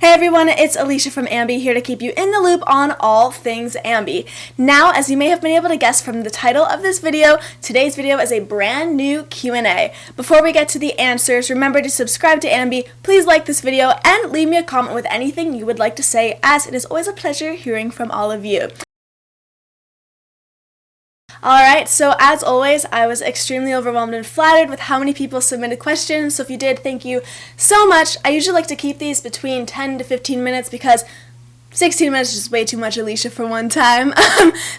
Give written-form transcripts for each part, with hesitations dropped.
Hey everyone, it's Alicia from AMBY here to keep you in the loop on all things AMBY. Now, as you may have been able to guess from the title of this video, today's video is a brand new Q&A. Before we get to the answers, remember to subscribe to AMBY, please like this video, and leave me a comment with anything you would like to say, as it is always a pleasure hearing from all of you. Alright, so as always, I was extremely overwhelmed and flattered with how many people submitted questions, so if you did, thank you so much. I usually like to keep these between 10 to 15 minutes because 16 minutes is just way too much, Alicia, for one time.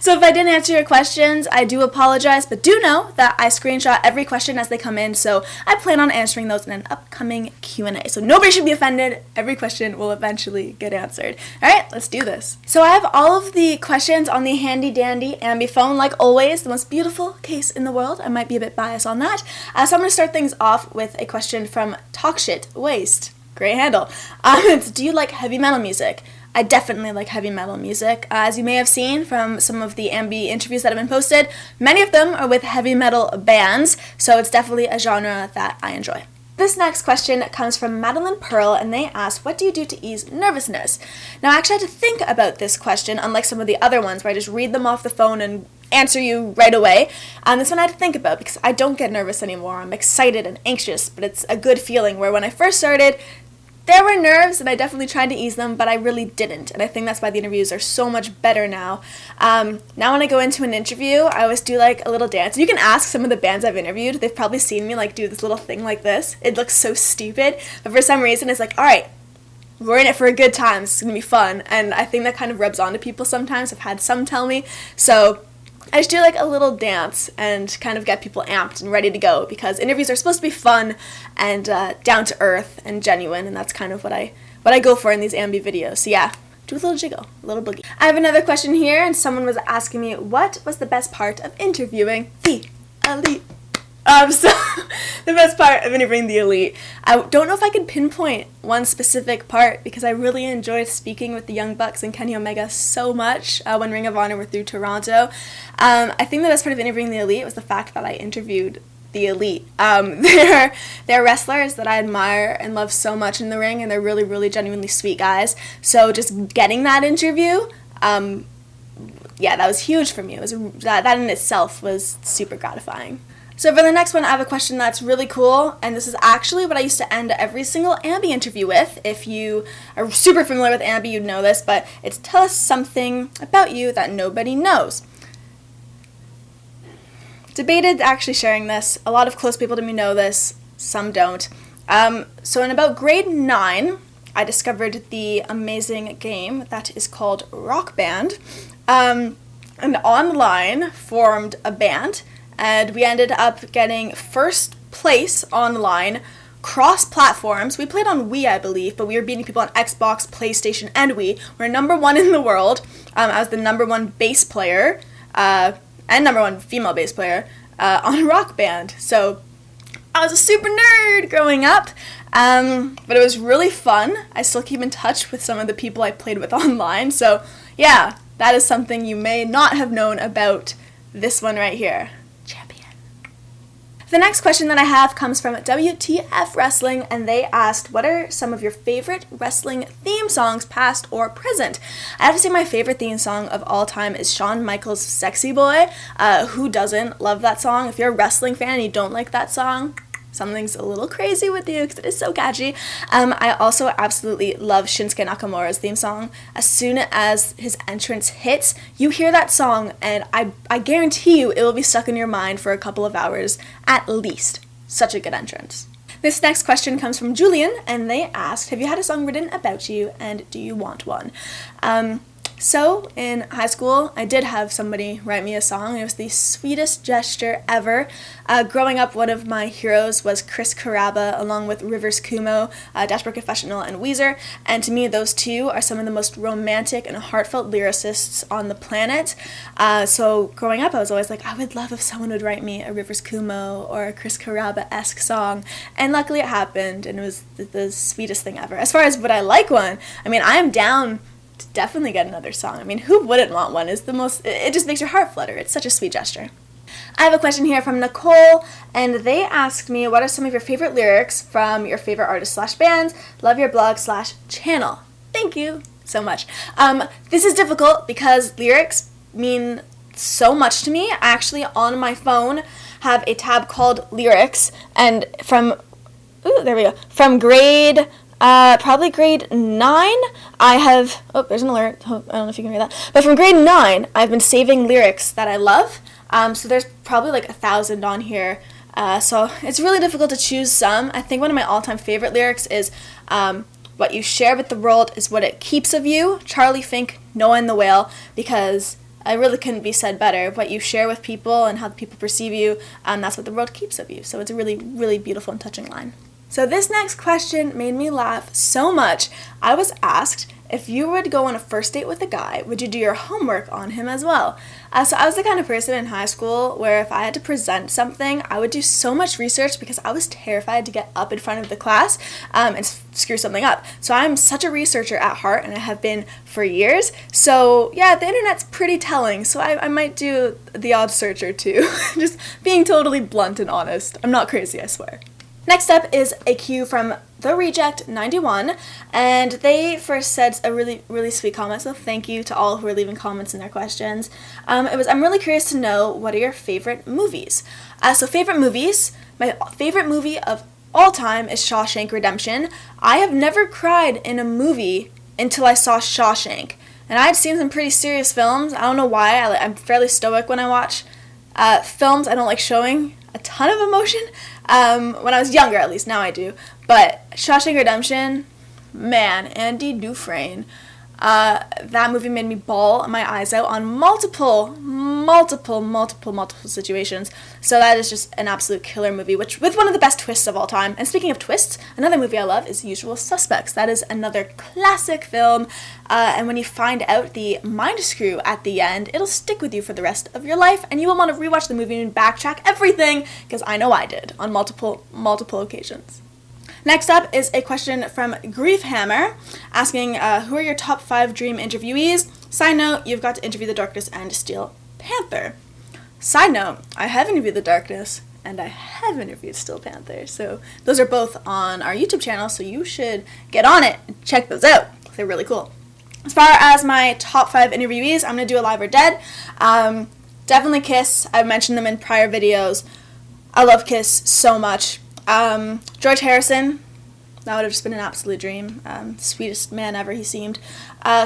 So if I didn't answer your questions, I do apologize, but do know that I screenshot every question as they come in, so I plan on answering those in an upcoming Q&A. So nobody should be offended. Every question will eventually get answered. Alright, let's do this. So I have all of the questions on the handy dandy AMBY phone, like always, the most beautiful case in the world. I might be a bit biased on that. So I'm going to start things off with a question from Talkshit Waste. Great handle. It's, do you like heavy metal music? I definitely like heavy metal music. As you may have seen from some of the AMBY interviews that have been posted, many of them are with heavy metal bands, so it's definitely a genre that I enjoy. This next question comes from Madeline Pearl, and they ask, what do you do to ease nervousness? Now, I actually had to think about this question, unlike some of the other ones where I just read them off the phone and answer you right away. This one I had to think about because I don't get nervous anymore. I'm excited and anxious, but it's a good feeling where when I first started, there were nerves, and I definitely tried to ease them, but I really didn't, and I think that's why the interviews are so much better now. Now when I go into an interview, I always do like a little dance. You can ask some of the bands I've interviewed. They've probably seen me like do this little thing like this. It looks so stupid, but for some reason it's like, alright, we're in it for a good time, it's gonna be fun, and I think that kind of rubs on to people sometimes. I've had some tell me, so I just do like a little dance and kind of get people amped and ready to go, because interviews are supposed to be fun and down to earth and genuine, and that's kind of what I go for in these AMBY videos. So yeah, do a little jiggle, a little boogie. I have another question here, and someone was asking me, what was the best part of interviewing the elite? So the best part of interviewing the elite, I don't know if I could pinpoint one specific part because I really enjoyed speaking with the Young Bucks and Kenny Omega so much when Ring of Honor were through Toronto. I think the best part of interviewing the elite was the fact that I interviewed the elite. They're wrestlers that I admire and love so much in the ring, and they're really, really genuinely sweet guys. So just getting that interview, yeah, that was huge for me. It was that in itself was super gratifying. So for the next one, I have a question that's really cool, and this is actually what I used to end every single AMBY interview with. If you are super familiar with AMBY, you'd know this, but it's tell us something about you that nobody knows. Debated actually sharing this. A lot of close people to me know this, some don't. So in about grade 9, I discovered the amazing game that is called Rock Band, and online formed a band. And we ended up getting first place online, cross-platforms. We played on Wii, I believe, but we were beating people on Xbox, PlayStation, and Wii. We're #1 in the world. I was the #1 bass player, and #1 female bass player on Rock Band. So I was a super nerd growing up, but it was really fun. I still keep in touch with some of the people I played with online. So yeah, that is something you may not have known about this one right here. The next question that I have comes from WTF Wrestling, and they asked, what are some of your favorite wrestling theme songs, past or present? I have to say my favorite theme song of all time is Shawn Michaels' Sexy Boy. Who doesn't love that song? If you're a wrestling fan and you don't like that song, something's a little crazy with you because it is so catchy. I also absolutely love Shinsuke Nakamura's theme song. As soon as his entrance hits, you hear that song, and I guarantee you it will be stuck in your mind for a couple of hours at least. Such a good entrance. This next question comes from Julian, and they asked, have you had a song written about you, and do you want one? So, in high school, I did have somebody write me a song. It was the sweetest gesture ever. Growing up, one of my heroes was Chris Carrabba, along with Rivers Cuomo, Dashboard Confessional, and Weezer. And to me, those two are some of the most romantic and heartfelt lyricists on the planet. So, growing up, I was always like, I would love if someone would write me a Rivers Cuomo or a Chris Carrabba-esque song. And luckily it happened, and it was the sweetest thing ever. As far as would I like one, I mean, I am down to definitely get another song. I mean, who wouldn't want one? It just makes your heart flutter. It's such a sweet gesture. I have a question here from Nicole, and they asked me, what are some of your favorite lyrics from your favorite artists/bands? Love your blog/channel. thank you so much. This is difficult because lyrics mean so much to me. I actually, on my phone, have a tab called lyrics, and from grade, probably grade 9, I have, there's an alert, I don't know if you can hear that, but from grade 9, I've been saving lyrics that I love, so there's probably like 1,000 on here, so it's really difficult to choose some. I think one of my all-time favorite lyrics is, what you share with the world is what it keeps of you, Charlie Fink, Noah and the Whale, because I really couldn't be said better. What you share with people and how people perceive you, that's what the world keeps of you. So it's a really, really beautiful and touching line. So this next question made me laugh so much. I was asked, if you would go on a first date with a guy, would you do your homework on him as well? So I was the kind of person in high school where if I had to present something, I would do so much research because I was terrified to get up in front of the class and screw something up. So I'm such a researcher at heart, and I have been for years. So yeah, the internet's pretty telling, so I might do the odd search or two. Just being totally blunt and honest. I'm not crazy, I swear. Next up is a cue from The Reject 91, and they first said a really, really sweet comment, so thank you to all who are leaving comments in their questions. I'm really curious to know, what are your favorite movies? So favorite movies, my favorite movie of all time is Shawshank Redemption. I have never cried in a movie until I saw Shawshank, and I had seen some pretty serious films. I don't know why, I'm fairly stoic when I watch films. I don't like showing a ton of emotion. When I was younger, at least. Now I do. But Shawshank Redemption, man, Andy Dufresne, that movie made me bawl my eyes out on multiple situations. So that is just an absolute killer movie, with one of the best twists of all time. And speaking of twists, another movie I love is Usual Suspects. That is another classic film, and when you find out the mind screw at the end, it'll stick with you for the rest of your life, and you will want to rewatch the movie and backtrack everything, because I know I did on multiple occasions. Next up is a question from Griefhammer, asking, who are your top 5 dream interviewees? Side note, you've got to interview the Darkness and Steel Panther. Side note, I have interviewed the Darkness, and I have interviewed Steel Panther, so those are both on our YouTube channel, so you should get on it and check those out. They're really cool. As far as my top 5 interviewees, I'm going to do Alive or Dead. Definitely Kiss. I've mentioned them in prior videos. I love Kiss so much. George Harrison, that would have just been an absolute dream. Sweetest man ever, he seemed.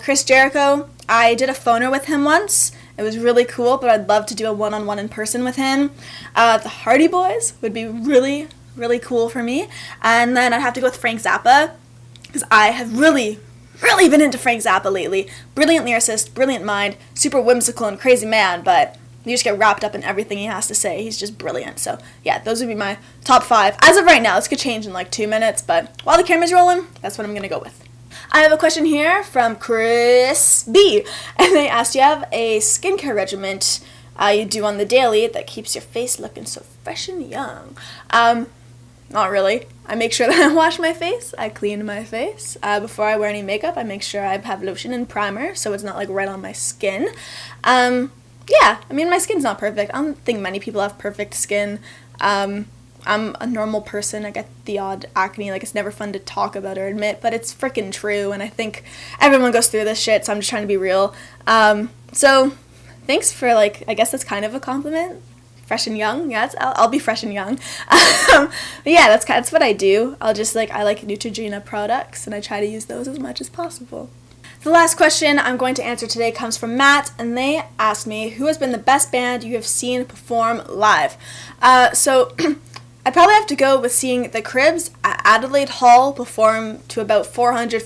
Chris Jericho, I did a phoner with him once. It was really cool, but I'd love to do a one-on-one in person with him. The Hardy Boys would be really, really cool for me. And then I'd have to go with Frank Zappa, because I have really been into Frank Zappa lately. Brilliant lyricist, brilliant mind, super whimsical and crazy man, but you just get wrapped up in everything he has to say. He's just brilliant. So yeah, those would be my top 5. As of right now, this could change in like 2 minutes, but while the camera's rolling, that's what I'm going to go with. I have a question here from Chris B. And they asked, you have a skincare regiment you do on the daily that keeps your face looking so fresh and young. Not really. I make sure that I wash my face. I clean my face. Before I wear any makeup, I make sure I have lotion and primer so it's not like right on my skin. Yeah, I mean, my skin's not perfect. I don't think many people have perfect skin. I'm a normal person. I get the odd acne. Like, it's never fun to talk about or admit, but it's freaking true, and I think everyone goes through this shit, so I'm just trying to be real. So thanks for, like, I guess that's kind of a compliment. Fresh and young. Yeah, I'll be fresh and young. But yeah, that's what I do. I like Neutrogena products, and I try to use those as much as possible. The last question I'm going to answer today comes from Matt, and they asked me, who has been the best band you have seen perform live? So I probably have to go with seeing the Cribs at Adelaide Hall perform to about 400,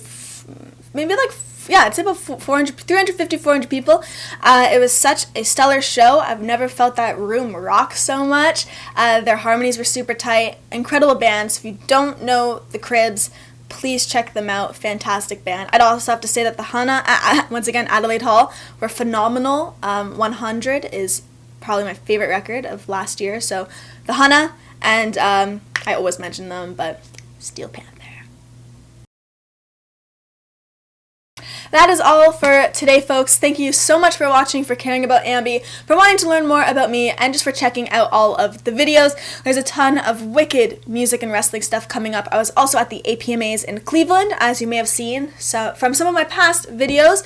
maybe like, yeah, it's about 350, 400 people. It was such a stellar show. I've never felt that room rock so much. Their harmonies were super tight. Incredible band. So if you don't know the Cribs, please check them out. Fantastic band. I'd also have to say that the Hannah, once again, Adelaide Hall, were phenomenal. 100 is probably my favorite record of last year. So the Hannah, and I always mention them, but Steel Panther. that is all for today, folks. Thank you so much for watching, for caring about AMBY, for wanting to learn more about me, and just for checking out all of the videos. There's a ton of wicked music and wrestling stuff coming up. I was also at the APMAs in Cleveland, as you may have seen from some of my past videos.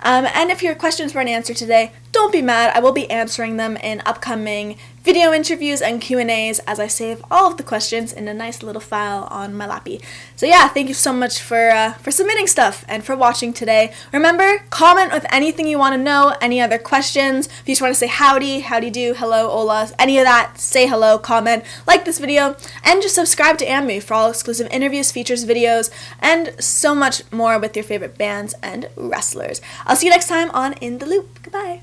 And if your questions weren't answered today, don't be mad. I will be answering them in upcoming video interviews and Q&As as I save all of the questions in a nice little file on my lappy. So yeah, thank you so much for submitting stuff and for watching today. Remember, comment with anything you want to know, any other questions. If you just want to say howdy, howdy do, hello, hola, any of that, say hello, comment, like this video, and just subscribe to AMBY for all exclusive interviews, features, videos, and so much more with your favorite bands and wrestlers. I'll see you next time on In the Loop. Goodbye.